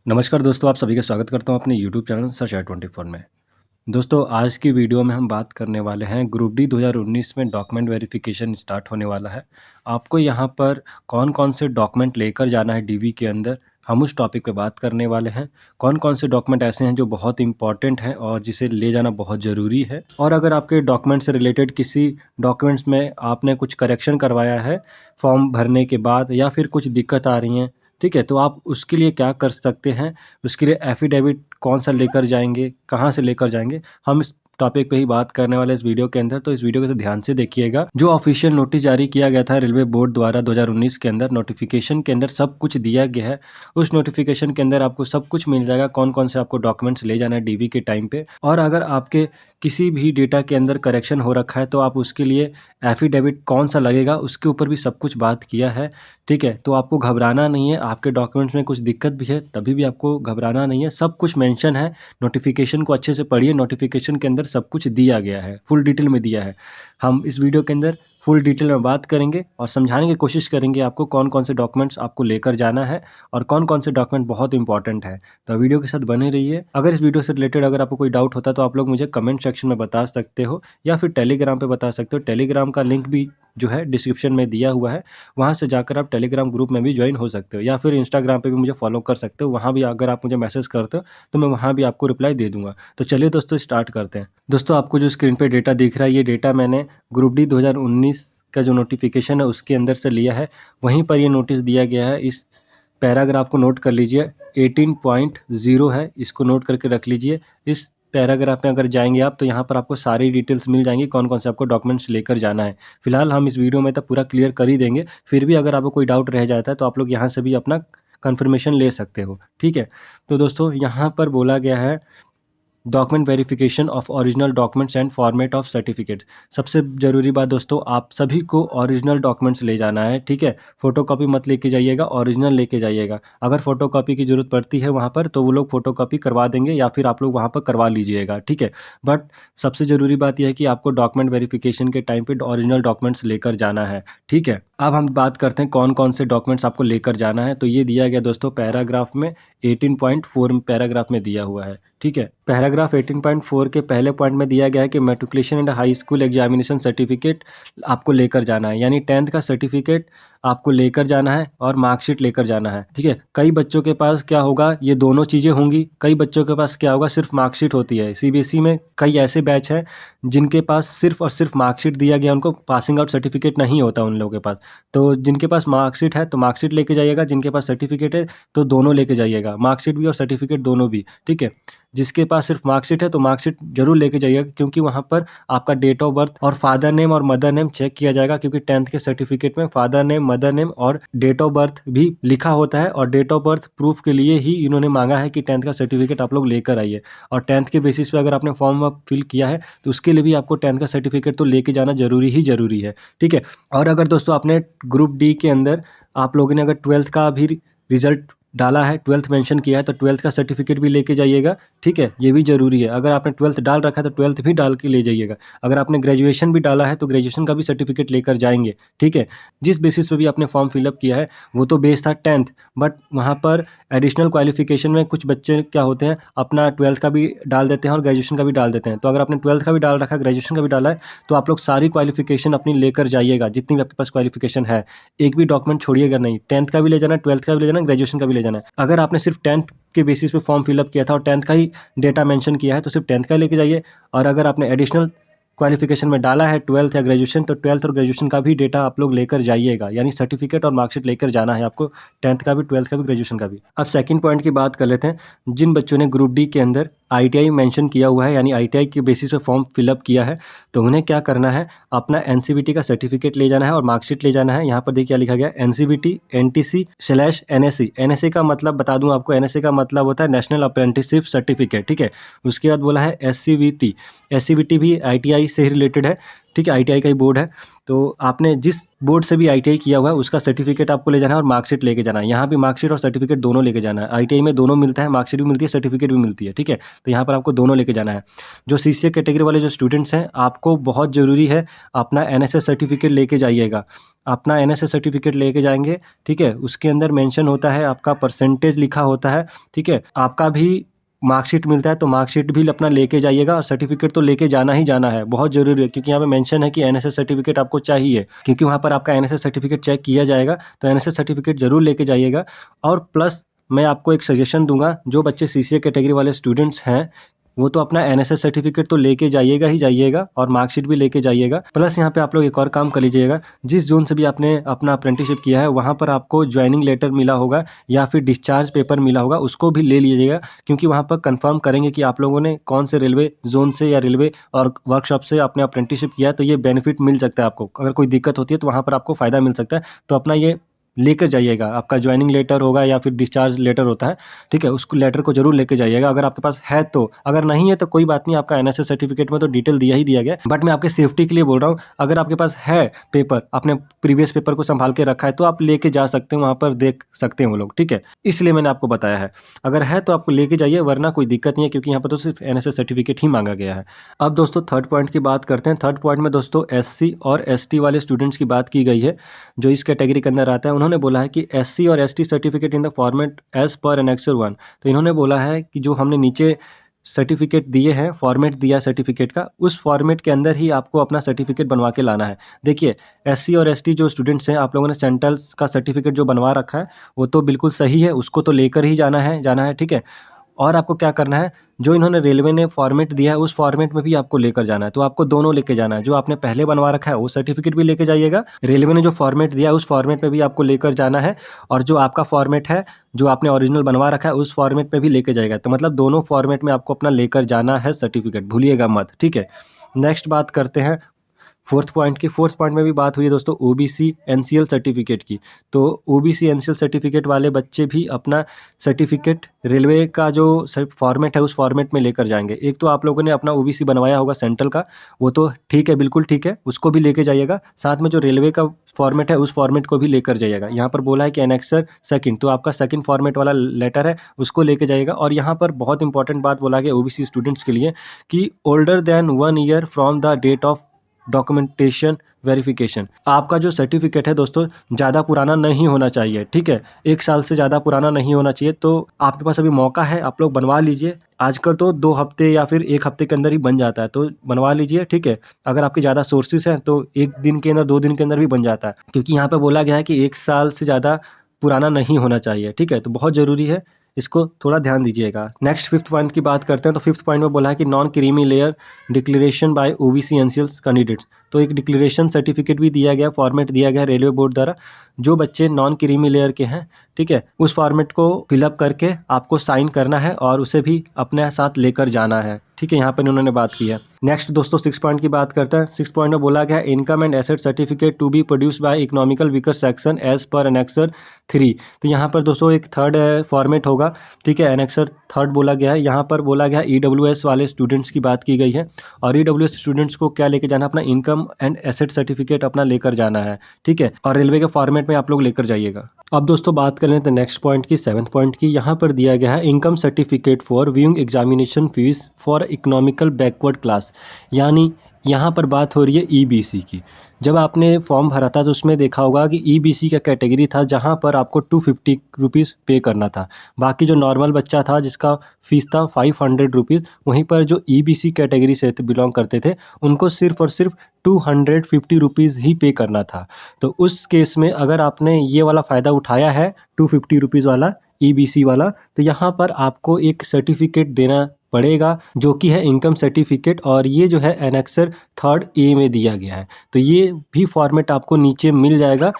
नमस्कार दोस्तों, आप सभी का स्वागत करता हूं अपने YouTube चैनल सर्च एट 24 में। दोस्तों, आज की वीडियो में हम बात करने वाले हैं ग्रुप डी 2019 में डॉक्यूमेंट वेरिफिकेशन स्टार्ट होने वाला है। आपको यहां पर कौन-कौन से डॉक्यूमेंट लेकर जाना है डीवी के अंदर, हम उस टॉपिक पे बात करने वाले हैं। कौन-कौन से डॉक्यूमेंट ऐसे हैं जो बहुत इंपॉर्टेंट हैं और जिसे ले जाना बहुत ज़रूरी है। और अगर आपके डॉक्यूमेंट से रिलेटेड किसी डॉक्यूमेंट्स में आपने कुछ करेक्शन करवाया है फॉर्म भरने के बाद या फिर कुछ दिक्कत आ रही हैं, ठीक है, तो आप उसके लिए क्या कर सकते हैं, उसके लिए एफिडेविट कौन-सा लेकर जाएँगे, कहाँ से लेकर जाएँगे, हम इस टॉपिक पे ही बात करने वाले हैं इस वीडियो के अंदर। तो इस वीडियो को तो ध्यान से देखिएगा। जो ऑफिशियल नोटिस जारी किया गया था रेलवे बोर्ड द्वारा 2019 के अंदर, नोटिफिकेशन के अंदर सब कुछ दिया गया है। उस नोटिफिकेशन के अंदर आपको सब कुछ मिल जाएगा, कौन-कौन से आपको डॉक्यूमेंट्स ले जाना है डीवी के टाइम पे। और अगर आपके किसी भी डेटा के अंदर करेक्शन हो रखा है तो आप उसके लिए एफिडेविट कौन-सा लगेगा, उसके ऊपर भी सब कुछ बात किया है, ठीक है। तो आपको घबराना नहीं है, आपके डॉक्यूमेंट्स में कुछ दिक्कत भी है तभी भी आपको घबराना नहीं है, सब कुछ मेंशन है। नोटिफिकेशन को अच्छे से पढ़िए, नोटिफिकेशन के अंदर सब कुछ दिया गया है, फुल डिटेल में दिया है। हम इस वीडियो के अंदर फुल डिटेल में बात करेंगे और समझाने की कोशिश करेंगे आपको कौन-कौन से डॉक्यूमेंट्स आपको लेकर जाना है और कौन-कौन से डॉक्यूमेंट बहुत इंपॉर्टेंट है। तो वीडियो के साथ बने रहिए। अगर इस वीडियो से रिलेटेड अगर आपको कोई डाउट होता है तो आप लोग मुझे कमेंट सेक्शन में बता सकते हो या फिर टेलीग्राम पे बता सकते हो। टेलीग्राम का लिंक भी जो है डिस्क्रिप्शन में दिया हुआ है, वहाँ से जाकर आप टेलीग्राम ग्रुप में भी ज्वाइन हो सकते हो या फिर इंस्टाग्राम पे भी मुझे फॉलो कर सकते हो। वहाँ भी अगर आप मुझे मैसेज करते हो तो मैं वहाँ भी आपको रिप्लाई दे दूँगा। तो चलिए दोस्तों स्टार्ट करते हैं। दोस्तों, आपको जो स्क्रीन पे डेटा दिख रहा है, ये डेटा मैंने ग्रुप डी 2019 का जो नोटिफिकेशन है उसके अंदर से लिया है। वहीं पर ये नोटिस दिया गया है। इस पैराग्राफ को नोट कर लीजिए, 18.0 है, इसको नोट करके रख लीजिए। इस पैराग्राफ में अगर जाएंगे आप तो यहाँ पर आपको सारी डिटेल्स मिल जाएंगी, कौन कौन से आपको डॉक्यूमेंट्स लेकर जाना है। फिलहाल हम इस वीडियो में तो पूरा क्लियर कर ही देंगे, फिर भी अगर आपको कोई डाउट रह जाता है तो आप लोग यहाँ से भी अपना कंफर्मेशन ले सकते हो, ठीक है। तो दोस्तों, यहाँ पर बोला गया है document verification of original documents and format of certificates. सबसे ज़रूरी बात दोस्तों, आप सभी को ओरिजिनल डॉक्यूमेंट्स ले जाना है, ठीक है। फोटोकॉपी मत लेके जाइएगा, ओरिजिनल लेके जाइएगा। अगर फोटोकॉपी की ज़रूरत पड़ती है वहाँ पर तो वो लोग फोटोकॉपी करवा देंगे या फिर आप लोग वहाँ पर करवा लीजिएगा, ठीक है। बट सबसे ज़रूरी बात यह है कि आपको डॉक्यूमेंट वेरिफिकेशन के टाइम पे ओरिजिनल डॉक्यूमेंट्स लेकर जाना है, ठीक है। अब हम बात करते हैं कौन कौन से डॉक्यूमेंट्स आपको लेकर जाना है। तो ये दिया गया दोस्तों पैराग्राफ में 18.4 पैराग्राफ में दिया हुआ है, ठीक है। पैराग्राफ 18.4 के पहले पॉइंट में दिया गया है कि matriculation and high school examination certificate आपको लेकर जाना है, यानी 10th का सर्टिफिकेट आपको लेकर जाना है और मार्कशीट लेकर जाना है, ठीक है। कई बच्चों के पास क्या होगा, ये दोनों चीज़ें होंगी। कई बच्चों के पास क्या होगा, सिर्फ मार्कशीट होती है। सीबीएसई में कई ऐसे बैच हैं जिनके पास सिर्फ और सिर्फ मार्कशीट दिया गया, उनको पासिंग आउट सर्टिफिकेट नहीं होता उन लोगों के पास। तो जिनके पास मार्कशीट है तो मार्कशीट लेके जाइएगा, जिनके पास सर्टिफिकेट है तो दोनों लेके जाइएगा, मार्कशीट भी और सर्टिफिकेट दोनों भी, ठीक है। जिसके पास सिर्फ मार्कशीट है तो मार्कशीट जरूर लेके जाइएगा, क्योंकि वहाँ पर आपका डेट ऑफ बर्थ और फादर नेम और मदर नेम चेक किया जाएगा, क्योंकि 10th के सर्टिफिकेट में फादर नेम, मदर नेम और डेट ऑफ बर्थ भी लिखा होता है। और डेट ऑफ बर्थ प्रूफ के लिए ही इन्होंने मांगा है कि 10th का सर्टिफिकेट आप लोग लेकर आइए। और 10th के बेसिस पे अगर आपने फॉर्म फिल किया है तो उसके लिए भी आपको 10th का सर्टिफिकेट तो लेके जाना जरूरी है, ठीक है। और अगर दोस्तों आपने ग्रुप डी के अंदर आप लोगों ने अगर 12th का भी रिजल्ट डाला है, 12th मेंशन किया है तो 12th का सर्टिफिकेट भी लेके जाइएगा, ठीक है। ये भी ज़रूरी है। अगर आपने 12th डाल रखा है तो 12th भी डाल के ले जाइएगा। अगर आपने ग्रेजुएशन भी डाला है तो ग्रेजुएशन का भी सर्टिफिकेट लेकर जाएंगे, ठीक है। जिस बेसिस पे भी आपने फॉर्म फिलअप किया है वो तो बेस था 10th, बट वहाँ पर एडिशनल क्वालिफिकेशन में कुछ बच्चे क्या होते हैं, अपना 12th का भी डाल देते हैं और ग्रेजुएशन का भी डाल देते हैं। तो अगर आपने 12th का भी डाल रखा है, ग्रेजुएशन का भी डाला है, तो आप लोग सारी क्वालिफिकेशन अपनी लेकर जाइएगा, जितनी भी आपके पास क्वालिफिकेशन है। एक भी डॉक्यूमेंट छोड़िएगा नहीं, 10th का भी ले जाना, 12th का भी ले जाना, ग्रेजुएशन का भी ले जाना है। अगर आपने सिर्फ 10th के बेसिस पे फॉर्म फिलअप किया था और 10th का ही डेटा मेंशन किया है तो सिर्फ 10th का लेके जाइए। और अगर आपने एडिशनल क्वालिफिकेशन में डाला है 12th या ग्रेजुएशन तो 12th और ग्रेजुएशन का भी डेटा आप लोग लेकर जाइएगा, यानी सर्टिफिकेट और मार्कशीट लेकर जाना है आपको, 10th का भी, 12th का भी, ग्रेजुएशन का भी। अब सेकंड पॉइंट की बात कर लेते हैं। जिन बच्चों ने ग्रुप डी के अंदर आईटीआई मेंशन किया हुआ है, यानी आईटीआई के बेसिस पे फॉर्म फिलअप किया है, तो उन्हें क्या करना है, अपना एनसीवीटी का सर्टिफिकेट ले जाना है और मार्कशीट ले जाना है। यहाँ पर देखिए क्या लिखा गया, एनसीवीटी NTC/NSC। NSC का मतलब बता दूं आपको, NSC का मतलब होता है नेशनल अप्रेंटिसशिप सर्टिफिकेट, ठीक है। उसके बाद बोला है SCVT भी आईटीआई से ही रिलेटेड है। ठीक है, ITI का ही बोर्ड है। तो आपने जिस बोर्ड से भी ITI किया हुआ है उसका सर्टिफिकेट आपको ले जाना है और मार्कशीट लेके जाना है। यहाँ भी मार्कशीट और सर्टिफिकेट दोनों लेके जाना है। ITI में दोनों मिलता है, मार्कशीट भी मिलती है, सर्टिफिकेट भी मिलती है, ठीक है। तो यहाँ पर आपको दोनों लेके जाना है। जो CCA कैटेगरी वाले जो स्टूडेंट्स हैं, आपको बहुत ज़रूरी है अपना NSS सर्टिफिकेट लेके जाइएगा। अपना NSS सर्टिफिकेट लेके जाएंगे, ठीक है। उसके अंदर मेंशन होता है, आपका परसेंटेज लिखा होता है, ठीक है। आपका भी मार्कशीट मिलता है तो मार्कशीट भी अपना लेके जाइएगा और सर्टिफिकेट तो लेके जाना ही जाना है, बहुत ज़रूरी है। क्योंकि यहाँ पे मेंशन है कि NSS सर्टिफिकेट आपको चाहिए, क्योंकि वहाँ पर आपका NSS सर्टिफिकेट चेक किया जाएगा। तो NSS सर्टिफिकेट ज़रूर लेके जाइएगा। और प्लस मैं आपको एक सजेशन दूंगा, जो बच्चे CCA कैटेगरी वाले स्टूडेंट्स हैं वो तो अपना NSS सर्टिफिकेट तो लेके जाइएगा ही जाइएगा और मार्कशीट भी लेके जाइएगा। प्लस यहाँ पे आप लोग एक और काम कर लीजिएगा, जिस जोन से भी आपने अपना अप्रेंटिसशिप किया है वहाँ पर आपको ज्वाइनिंग लेटर मिला होगा या फिर डिस्चार्ज पेपर मिला होगा, उसको भी ले लीजिएगा। क्योंकि वहाँ पर कंफर्म करेंगे कि आप लोगों ने कौन से रेलवे जोन से या रेलवे और वर्कशॉप से आपने अप्रेंटिसशिप किया है। तो ये बेनिफिट मिल सकता है आपको, अगर कोई दिक्कत होती है तो वहाँ पर आपको फ़ायदा मिल सकता है। तो अपना ये लेकर जाइएगा, आपका ज्वाइनिंग लेटर होगा या फिर डिस्चार्ज लेटर होता है, ठीक है, उस लेटर को जरूर लेके जाइएगा अगर आपके पास है तो। अगर नहीं है तो कोई बात नहीं, आपका NSS सर्टिफिकेट में तो डिटेल दिया ही दिया गया, बट मैं आपके सेफ्टी के लिए बोल रहा हूँ। अगर आपके पास है पेपर, आपने प्रीवियस पेपर को संभाल के रखा है तो आप लेके जा सकते हैं, वहाँ पर देख सकते हैं वो लोग, ठीक है। इसलिए मैंने आपको बताया है, अगर है तो आपको लेके जाइए, वरना कोई दिक्कत नहीं है, क्योंकि यहाँ पर तो सिर्फ NSS सर्टिफिकेट ही मांगा गया है। अब दोस्तों थर्ड पॉइंट की बात करते हैं। थर्ड पॉइंट में दोस्तों SC और ST वाले स्टूडेंट्स की बात की गई है, जो इस कैटेगरी के अंदर आता है। उन्होंने बोला है कि SC और ST certificate in the format as per annexure 1। तो इन्होंने बोला है कि जो हमने नीचे सर्टिफिकेट दिए हैं, फॉर्मेट दिया सर्टिफिकेट का, उस फॉर्मेट के अंदर ही आपको अपना सर्टिफिकेट बनवा के लाना है। देखिए SC और ST जो स्टूडेंट्स हैं, आप लोगों ने सेंट्रल का सर्टिफिकेट जो बनवा रखा है वो तो बिल्कुल सही है, उसको तो लेकर ही जाना है, ठीक है। और आपको क्या करना है, जो इन्होंने रेलवे ने फॉर्मेट दिया है उस फॉर्मेट में भी आपको लेकर जाना है। तो आपको दोनों लेके जाना है, जो आपने पहले बनवा रखा है वो सर्टिफिकेट भी लेके जाइएगा, रेलवे ने जो फॉर्मेट दिया है उस फॉर्मेट में भी आपको लेकर जाना है, और जो आपका फॉर्मेट है जो आपने ओरिजिनल बनवा रखा है उस फॉर्मेट में भी लेके जाएगा। तो मतलब दोनों फॉर्मेट में आपको अपना लेकर जाना है सर्टिफिकेट, भूलिएगा मत, ठीक है। नेक्स्ट बात करते हैं फोर्थ पॉइंट की। फोर्थ पॉइंट में भी बात हुई है दोस्तों OBC NCL सर्टिफिकेट की। तो OBC NCL सर्टिफिकेट वाले बच्चे भी अपना सर्टिफिकेट रेलवे का जो फॉर्मेट है उस फॉर्मेट में लेकर जाएंगे। एक तो आप लोगों ने अपना OBC बनवाया होगा सेंट्रल का, वो तो ठीक है, बिल्कुल ठीक है, उसको भी लेके जाइएगा। साथ में जो रेलवे का फॉर्मेट है उस फॉर्मेट को भी लेकर जाइएगा। यहाँ पर बोला है कि एनेक्सर सेकंड, तो आपका सेकंड फॉर्मेट वाला लेटर है उसको लेके जाइएगा। और यहाँ पर बहुत इंपॉर्टेंट बात बोला गया OBC स्टूडेंट्स के लिए कि older than 1 year from the date of documentation verification. आपका जो सर्टिफिकेट है दोस्तों ज़्यादा पुराना नहीं होना चाहिए, ठीक है, 1 साल से ज़्यादा पुराना नहीं होना चाहिए। तो आपके पास अभी मौका है, आप लोग बनवा लीजिए। आजकल तो 2 हफ्ते या फिर 1 हफ्ते के अंदर ही बन जाता है, तो बनवा लीजिए, ठीक है। अगर आपके ज़्यादा सोर्सेस हैं तो 1 दिन के अंदर 2 दिन के अंदर भी बन जाता है, क्योंकि यहाँ पे बोला गया है कि 1 साल से ज़्यादा पुराना नहीं होना चाहिए, ठीक है। तो बहुत ज़रूरी है, इसको थोड़ा ध्यान दीजिएगा। नेक्स्ट फिफ्थ पॉइंट की बात करते हैं। तो फिफ्थ पॉइंट में बोला है कि non creamy layer declaration bye OBC NCL candidates. तो एक डिक्लेरेशन सर्टिफिकेट भी दिया गया, फॉर्मेट दिया गया रेलवे बोर्ड द्वारा। जो बच्चे नॉन क्रीमी लेयर के हैं, ठीक है, उस फॉर्मेट को फिलअप करके आपको साइन करना है और उसे भी अपने साथ लेकर जाना है, ठीक है। यहाँ पर उन्होंने बात की है। नेक्स्ट दोस्तों 6 पॉइंट की बात करते हैं। 6 पॉइंट में बोला गया है income and asset certificate to be produced by economical weaker section as per annexure 3। तो यहाँ पर दोस्तों एक थर्ड फॉर्मेट होगा, ठीक है, एनेक्सर थर्ड बोला गया है। यहाँ पर बोला गया EWS वाले स्टूडेंट्स की बात की गई है, और EWS स्टूडेंट्स को क्या लेकर जाना, अपना इनकम एंड एसेट सर्टिफिकेट अपना लेकर जाना है, ठीक है, और रेलवे के फॉर्मेट में आप लोग लेकर जाइएगा। अब दोस्तों बात कर लेते हैं नेक्स्ट पॉइंट की, 7th पॉइंट की। यहाँ पर दिया गया है income certificate for viewing examination fees for economical backward class. यानी यहाँ पर बात हो रही है EBC की। जब आपने फॉर्म भरा था तो उसमें देखा होगा कि EBC का कैटेगरी था जहाँ पर आपको 250 रुपीज़ पे करना था। बाकी जो नॉर्मल बच्चा था जिसका फ़ीस था 500 रुपीज़, वहीं पर जो EBC कैटेगरी से बिलोंग करते थे उनको सिर्फ़ और सिर्फ 250 रुपीज़ ही पे करना था। तो उस केस में अगर आपने ये वाला फ़ायदा उठाया है 250 रुपीज़ वाला EBC वाला, तो यहाँ पर आपको एक सर्टिफिकेट देना पड़ेगा जो कि है इनकम सर्टिफिकेट, और ये जो है एनेक्सर 3rd A में दिया गया है। तो ये भी फॉर्मेट आपको नीचे मिल जाएगा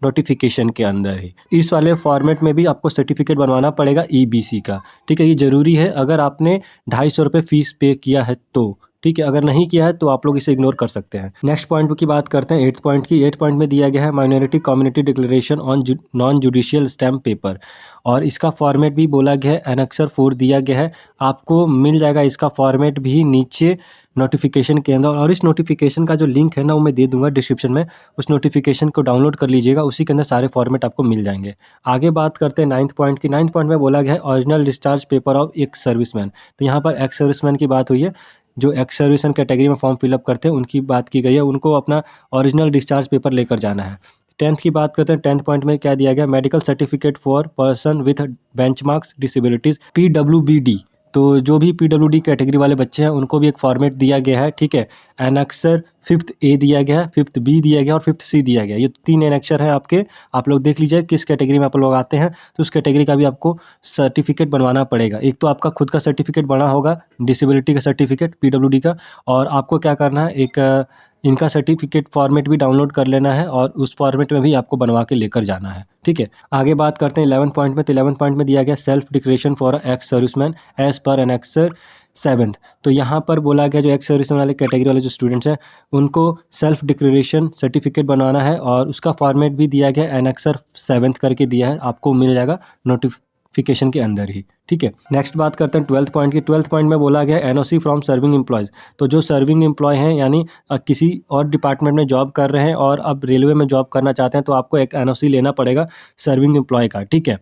नोटिफिकेशन के अंदर ही। इस वाले फॉर्मेट में भी आपको सर्टिफिकेट बनवाना पड़ेगा EBC का, ठीक है। ये ज़रूरी है अगर आपने 250 रुपये फ़ीस पे किया है तो, ठीक है, अगर नहीं किया है तो आप लोग इसे इग्नोर कर सकते हैं। नेक्स्ट पॉइंट की बात करते हैं 8th पॉइंट की। 8th पॉइंट में दिया गया है minority community declaration on non judicial stamp paper, और इसका फॉर्मेट भी बोला गया है, एनेक्सर 4 दिया गया है। आपको मिल जाएगा इसका फॉर्मेट भी नीचे नोटिफिकेशन के अंदर, और इस नोटिफिकेशन का जो लिंक है ना वो मैं दे दूंगा डिस्क्रिप्शन में। उस नोटिफिकेशन को डाउनलोड कर लीजिएगा, उसी के अंदर सारे फॉर्मेट आपको मिल जाएंगे। आगे बात करते हैं 9th पॉइंट की। 9th पॉइंट में बोला गया है original discharge paper of ex serviceman. तो यहाँ पर एक्स सर्विसमैन की बात हुई है, जो एक्स सर्विसमैन कैटेगरी में फॉर्म फिलअप करते हैं उनकी बात की गई है, उनको अपना ओरिजिनल डिस्चार्ज पेपर लेकर जाना है। 10th की बात करते हैं। 10th पॉइंट में क्या दिया गया, medical certificate for person with benchmarks disabilities PWBD। तो जो भी PWD कैटेगरी वाले बच्चे हैं उनको भी एक फॉर्मेट दिया गया है, ठीक है। एनेक्सर 5th A दिया गया है, 5th B दिया गया और 5th C दिया गया। ये 3 एनेक्सर हैं आपके। आप लोग देख लीजिए किस कैटेगरी में आप लोग आते हैं, तो उस कैटेगरी का भी आपको सर्टिफिकेट बनवाना पड़ेगा। एक तो आपका खुद का सर्टिफिकेट बना होगा, डिसेबिलिटी का सर्टिफिकेट PWD का, और आपको क्या करना है, एक इनका सर्टिफिकेट फॉर्मेट भी डाउनलोड कर लेना है और उस फॉर्मेट में भी आपको बनवा के लेकर जाना है, ठीक है। आगे बात करते हैं 11th पॉइंट में। तो 11th पॉइंट में दिया गया self declaration for ex serviceman as per annexure 7th। तो यहाँ पर बोला गया जो एक्स सर्विसमैन वाले कैटेगरी वाले जो स्टूडेंट्स हैं उनको सेल्फ डिक्लेरेशन सर्टिफिकेट बनवाना है, और उसका फॉर्मेट भी दिया गया एनेक्सर 7th करके दिया है, आपको मिल जाएगा नोटिफिकेशन के अंदर ही, ठीक है। नेक्स्ट बात करते हैं 12th पॉइंट की। 12th पॉइंट में बोला गया NOC फ्रॉम सर्विंग एम्प्लॉयज़। तो जो सर्विंग एम्प्लॉय हैं, यानी किसी और डिपार्टमेंट में जॉब कर रहे हैं और अब रेलवे में जॉब करना चाहते हैं, तो आपको एक NOC लेना पड़ेगा सर्विंग एम्प्लॉय का, ठीक है।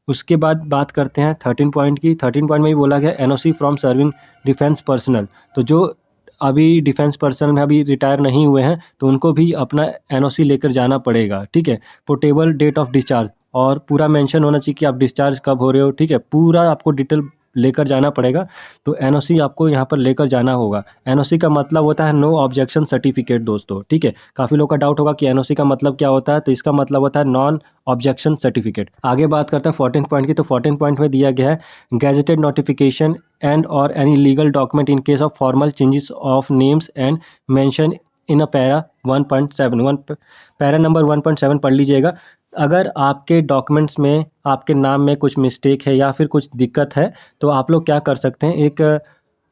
उसके बाद बात करते हैं 13 पॉइंट की। 13 पॉइंट में भी बोला गया NOC from serving defence personnel. तो जो अभी डिफेंस पर्सनल में अभी रिटायर नहीं हुए हैं तो उनको भी अपना NOC लेकर जाना पड़ेगा, ठीक है। पोर्टेबल डेट ऑफ डिस्चार्ज, और पूरा मेंशन होना चाहिए कि आप डिस्चार्ज कब हो रहे हो, ठीक है। पूरा आपको डिटेल लेकर जाना पड़ेगा, तो NOC आपको यहाँ पर लेकर जाना होगा। NOC का मतलब होता है नो ऑब्जेक्शन सर्टिफिकेट दोस्तों, ठीक है। काफ़ी लोग का डाउट होगा कि NOC का मतलब क्या होता है, तो इसका मतलब होता है नॉन ऑब्जेक्शन सर्टिफिकेट। आगे बात करते हैं 14th पॉइंट की। तो 14th पॉइंट में दिया गया है गैजेटेड नोटिफिकेशन एंड और any legal document in case of formal changes of names and mention in a para 1.7 para number 1.7 पढ़ लीजिएगा। अगर आपके डॉक्यूमेंट्स में आपके नाम में कुछ मिस्टेक है या फिर कुछ दिक्कत है, तो आप लोग क्या कर सकते हैं, एक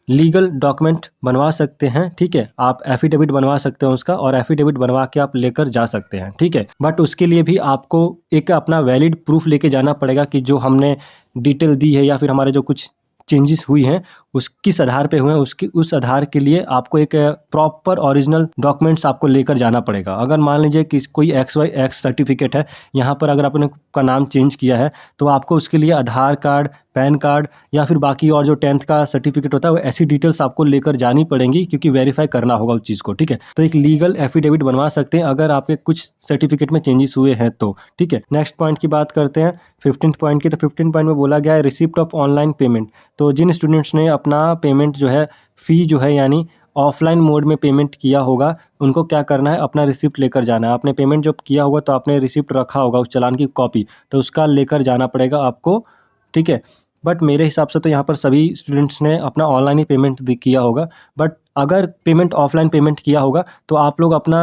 लीगल डॉक्यूमेंट बनवा सकते हैं, ठीक है। आप एफिडेविट बनवा सकते हैं उसका, और एफिडेविट बनवा के आप लेकर जा सकते हैं, ठीक है। बट उसके लिए भी आपको एक अपना वैलिड प्रूफ लेके जाना पड़ेगा कि जो हमने डिटेल दी है या फिर हमारे जो कुछ चेंजेस हुई हैं उस किस आधार पे हुए हैं, उसकी उस आधार के लिए आपको एक प्रॉपर ओरिजिनल डॉक्यूमेंट्स आपको लेकर जाना पड़ेगा। अगर मान लीजिए कि कोई XYX सर्टिफिकेट है, यहाँ पर अगर आपने का नाम चेंज किया है, तो आपको उसके लिए आधार कार्ड, पैन कार्ड या फिर बाकी और जो 10th का सर्टिफिकेट होता है, वो ऐसी डिटेल्स आपको लेकर जानी पड़ेंगी, क्योंकि वेरीफाई करना होगा उस चीज़ को, ठीक है। तो एक लीगल एफिडेविट बनवा सकते हैं अगर आपके कुछ सर्टिफिकेट में चेंजेस हुए हैं तो, ठीक है। नेक्स्ट पॉइंट की बात करते हैं 15th पॉइंट की। तो 15 पॉइंट में बोला गया है रिसिप्ट ऑफ ऑनलाइन पेमेंट। तो जिन स्टूडेंट्स ने अपना पेमेंट जो है, फ़ी जो है यानी ऑफलाइन मोड में पेमेंट किया होगा, उनको क्या करना है, अपना रिसिप्ट लेकर जाना है। आपने पेमेंट जब किया होगा तो आपने रिसिप्ट रखा होगा उस चालान की कॉपी, तो उसका लेकर जाना पड़ेगा आपको, ठीक है। बट मेरे हिसाब से तो यहाँ पर सभी स्टूडेंट्स ने अपना ऑनलाइन ही पेमेंट किया होगा, बट अगर पेमेंट ऑफलाइन पेमेंट किया होगा तो आप लोग अपना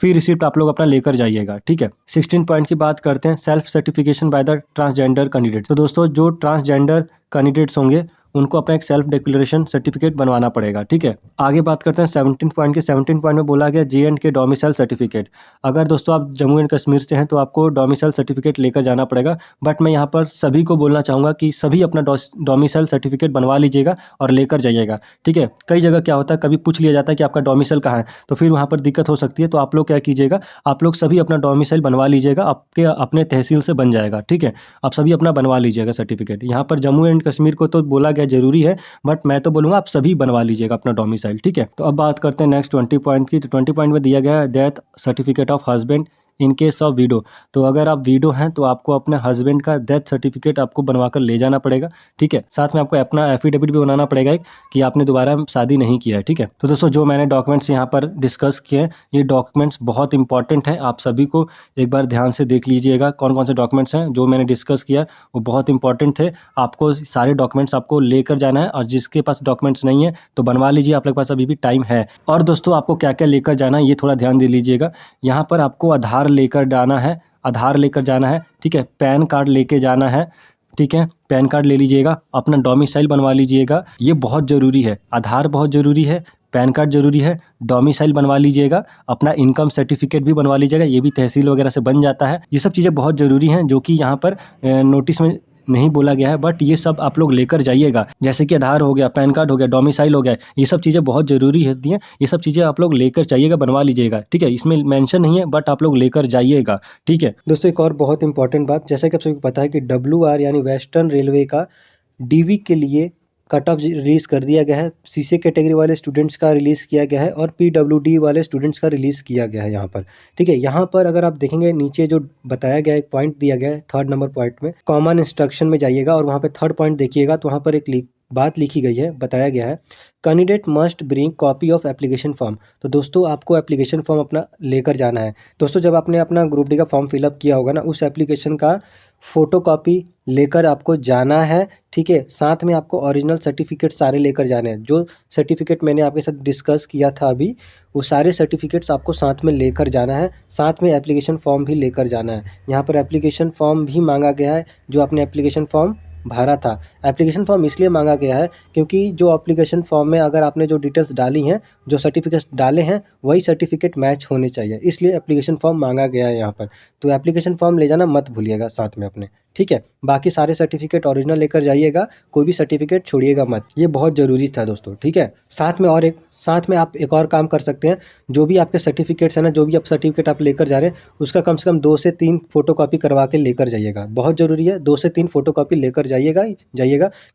फी रिसिप्ट आप लोग अपना लेकर जाइएगा, ठीक है। 16 पॉइंट की बात करते हैं self certification by the transgender candidate. तो दोस्तों जो ट्रांसजेंडर कैंडिडेट्स होंगे उनको अपना एक सेल्फ डिक्लेरेशन सर्टिफिकेट बनवाना पड़ेगा, ठीक है। आगे बात करते हैं 17 पॉइंट के। 17 पॉइंट में बोला गया JNK डोमिसाइल सर्टिफिकेट। अगर दोस्तों आप जम्मू एंड कश्मीर से हैं तो आपको डोमिसाइल सर्टिफिकेट लेकर जाना पड़ेगा, बट मैं यहाँ पर सभी को बोलना चाहूँगा कि सभी अपना डोमिसाइल सर्टिफिकेट बनवा लीजिएगा और लेकर जाइएगा, ठीक है। कई जगह क्या होता है, कभी पूछ लिया जाता है कि आपका डोमिसाइल कहाँ है, तो फिर वहाँ पर दिक्कत हो सकती है। तो आप लोग क्या कीजिएगा, आप लोग सभी अपना डोमिसाइल बनवा लीजिएगा, आपके अपने तहसील से बन जाएगा, ठीक है। आप सभी अपना बनवा लीजिएगा सर्टिफिकेट। यहाँ पर जम्मू एंड कश्मीर को तो बोला गया जरूरी है, बट मैं तो बोलूँगा आप सभी बनवा लीजिएगा अपना डोमिसाइल, ठीक है। तो अब बात करते हैं नेक्स्ट 20 पॉइंट की। तो 20 पॉइंट में दिया गया है death certificate of husband in case of window. तो अगर आप विडो हैं तो आपको अपने हस्बैंड का डेथ सर्टिफिकेट आपको बनवा कर ले जाना पड़ेगा, ठीक है। साथ में आपको अपना एफिडेविट भी बनाना पड़ेगा कि आपने दोबारा शादी नहीं किया है, ठीक है। तो दोस्तों जो मैंने डॉक्यूमेंट्स यहाँ पर डिस्कस किए हैं, ये डॉक्यूमेंट्स बहुत इंपॉर्टेंट हैं, आप सभी को एक बार ध्यान से देख लीजिएगा कौन कौन से डॉक्यूमेंट्स हैं जो मैंने डिस्कस किया, वो बहुत इंपॉर्टेंट थे। आपको सारे डॉक्यूमेंट्स आपको लेकर जाना है, और जिसके पास डॉक्यूमेंट्स नहीं है तो बनवा लीजिए, आप लोग के पास अभी भी टाइम है। और दोस्तों आपको क्या क्या लेकर जाना है ये थोड़ा ध्यान दे लीजिएगा। यहाँ पर आपको आधार लेकर जाना है, आधार लेकर जाना है, ठीक है। पैन कार्ड लेके जाना है, ठीक है। पैन कार्ड ले लीजिएगा, अपना डोमिसाइल बनवा लीजिएगा, ये बहुत ज़रूरी है। आधार बहुत ज़रूरी है, पैन कार्ड ज़रूरी है, डोमिसाइल बनवा लीजिएगा, अपना इनकम सर्टिफिकेट भी बनवा लीजिएगा, ये भी तहसील वगैरह से बन जाता है। ये सब चीज़ें बहुत ज़रूरी हैं जो कि यहाँ पर नोटिस में नहीं बोला गया है, बट ये सब आप लोग लेकर जाइएगा। जैसे कि आधार हो गया, पैन कार्ड हो गया, डोमिसाइल हो गया, ये सब चीज़ें बहुत ज़रूरी होती हैं। ये सब चीज़ें आप लोग लेकर जाइएगा, बनवा लीजिएगा, ठीक है। इसमें मेंशन नहीं है बट आप लोग लेकर जाइएगा, ठीक है। दोस्तों एक और बहुत इंपॉर्टेंट बात, जैसा कि आप सभी को पता है कि WR यानी वेस्टर्न रेलवे का DV के लिए कट ऑफ रिलीज़ कर दिया गया है। CC कैटेगरी वाले स्टूडेंट्स का रिलीज़ किया गया है और PWD वाले स्टूडेंट्स का रिलीज़ किया गया है यहाँ पर, ठीक है। यहाँ पर अगर आप देखेंगे नीचे जो बताया गया है, एक पॉइंट दिया गया है 3rd नंबर पॉइंट में, कॉमन इंस्ट्रक्शन में जाइएगा और वहाँ पे 3rd पॉइंट देखिएगा तो वहाँ पर एक बात लिखी गई है, बताया गया है, candidate must bring copy of application form. तो दोस्तों आपको एप्लीकेशन फॉर्म अपना लेकर जाना है। दोस्तों जब आपने अपना ग्रुप डी का फॉर्म फिलअप किया होगा ना, उस एप्लीकेशन का फ़ोटो कॉपी लेकर आपको जाना है, ठीक है। साथ में आपको ओरिजिनल सर्टिफिकेट सारे लेकर जाने हैं। जो सर्टिफिकेट मैंने आपके साथ डिस्कस किया था अभी, वो सारे सर्टिफिकेट्स आपको साथ में लेकर जाना है। साथ में एप्लीकेशन फॉर्म भी लेकर जाना है। यहाँ पर एप्लीकेशन फॉर्म भी मांगा गया है, जो आपने एप्लीकेशन फॉर्म भरा था। एप्लीकेशन फॉर्म इसलिए मांगा गया है क्योंकि जो एप्लीकेशन फॉर्म में अगर आपने जो डिटेल्स डाली हैं, जो सर्टिफिकेट्स डाले हैं, वही सर्टिफिकेट मैच होने चाहिए, इसलिए एप्लीकेशन फॉर्म मांगा गया है यहाँ पर। तो एप्लीकेशन फॉर्म ले जाना मत भूलिएगा साथ में अपने, ठीक है। बाकी सारे सर्टिफिकेट ओरिजिनल लेकर जाइएगा, कोई भी सर्टिफिकेट छोड़िएगा मत, ये बहुत ज़रूरी था दोस्तों, ठीक है। साथ में आप एक और काम कर सकते हैं, जो भी आपके सर्टिफिकेट्स हैं ना, जो भी आप सर्टिफिकेट आप लेकर जा रहे हैं, उसका कम से कम 2 से 3 फोटोकॉपी करवा के लेकर जाइएगा। बहुत ज़रूरी है, 2 से 3 फोटोकॉपी लेकर जाइएगा,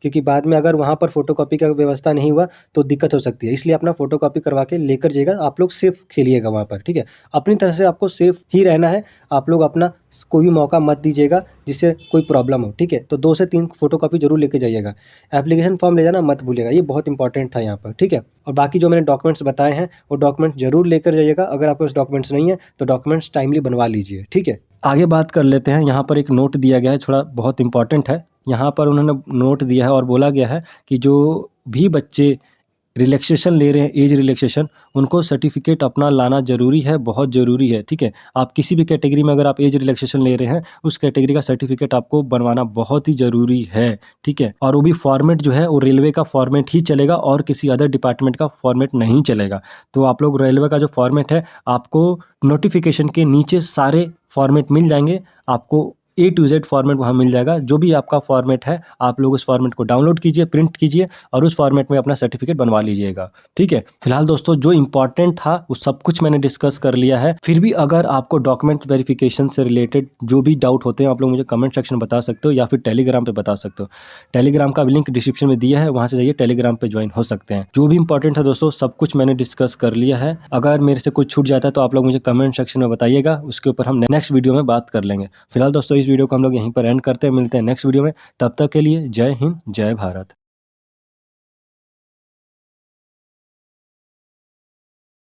क्योंकि बाद में अगर वहाँ पर फोटोकॉपी का व्यवस्था नहीं हुआ तो दिक्कत हो सकती है। इसलिए अपना फोटोकॉपी करवा के लेकर जाइएगा। आप लोग सेफ खेलिएगा वहाँ पर, ठीक है। अपनी तरह से आपको सेफ ही रहना है। आप लोग अपना कोई भी मौका मत दीजिएगा जिससे कोई प्रॉब्लम हो, ठीक है। तो 2 से 3 फोटोकॉपी जरूर लेके जाइएगा। एप्लीकेशन फॉर्म ले जाना मत भूलिएगा, ये बहुत इंपॉर्टेंट था यहाँ पर, ठीक है। और बाकी जो मैंने डॉक्यूमेंट्स बताए हैं वो डॉक्यूमेंट्स जरूर लेकर जाइएगा। अगर आपके पास डॉक्यूमेंट्स नहीं है तो डॉक्यूमेंट्स टाइमली बनवा लीजिए, ठीक है। आगे बात कर लेते हैं। यहाँ पर एक नोट दिया गया है, थोड़ा बहुत इंपॉर्टेंट है। यहाँ पर उन्होंने नोट दिया है और बोला गया है कि जो भी बच्चे रिलैक्सेशन ले रहे हैं, एज रिलैक्सेशन, उनको सर्टिफिकेट अपना लाना ज़रूरी है, बहुत ज़रूरी है, ठीक है। आप किसी भी कैटेगरी में अगर आप एज रिलैक्सेशन ले रहे हैं, उस कैटेगरी का सर्टिफिकेट आपको बनवाना बहुत ही ज़रूरी है, ठीक है। और वो भी फॉर्मेट जो है वो रेलवे का फॉर्मेट ही चलेगा और किसी अदर डिपार्टमेंट का फॉर्मेट नहीं चलेगा। तो आप लोग रेलवे का जो फॉर्मेट है, आपको नोटिफिकेशन के नीचे सारे फॉर्मेट मिल जाएंगे। आपको A to Z फॉर्मेट वहाँ मिल जाएगा। जो भी आपका फॉर्मेट है, आप लोग उस फॉर्मेट को डाउनलोड कीजिए, प्रिंट कीजिए और उस फॉर्मेट में अपना सर्टिफिकेट बनवा लीजिएगा, ठीक है। फिलहाल दोस्तों जो इंपॉर्टेंट था वो सब कुछ मैंने डिस्कस कर लिया है। फिर भी अगर आपको डॉक्यूमेंट वेरिफिकेशन से रिलेटेड जो भी डाउट होते हैं, आप लोग मुझे कमेंट सेक्शन में बता सकते हो या फिर टेलीग्राम पे बता सकते हो। टेलीग्राम का लिंक डिस्क्रिप्शन में दिया है, वहाँ से जाइए, टेलीग्राम पे ज्वाइन हो सकते हैं। जो भी इंपॉर्टेंट है दोस्तों, सब कुछ मैंने डिस्कस कर लिया है। अगर मेरे से कुछ छूट जाता है तो आप लोग मुझे कमेंट सेक्शन में बताइएगा, उसके ऊपर हम नेक्स्ट वीडियो में बात कर लेंगे। फिलहाल दोस्तों इस वीडियो को हम लोग यहीं पर एंड करते हैं। मिलते हैं नेक्स्ट वीडियो में, तब तक के लिए जय हिंद, जय भारत।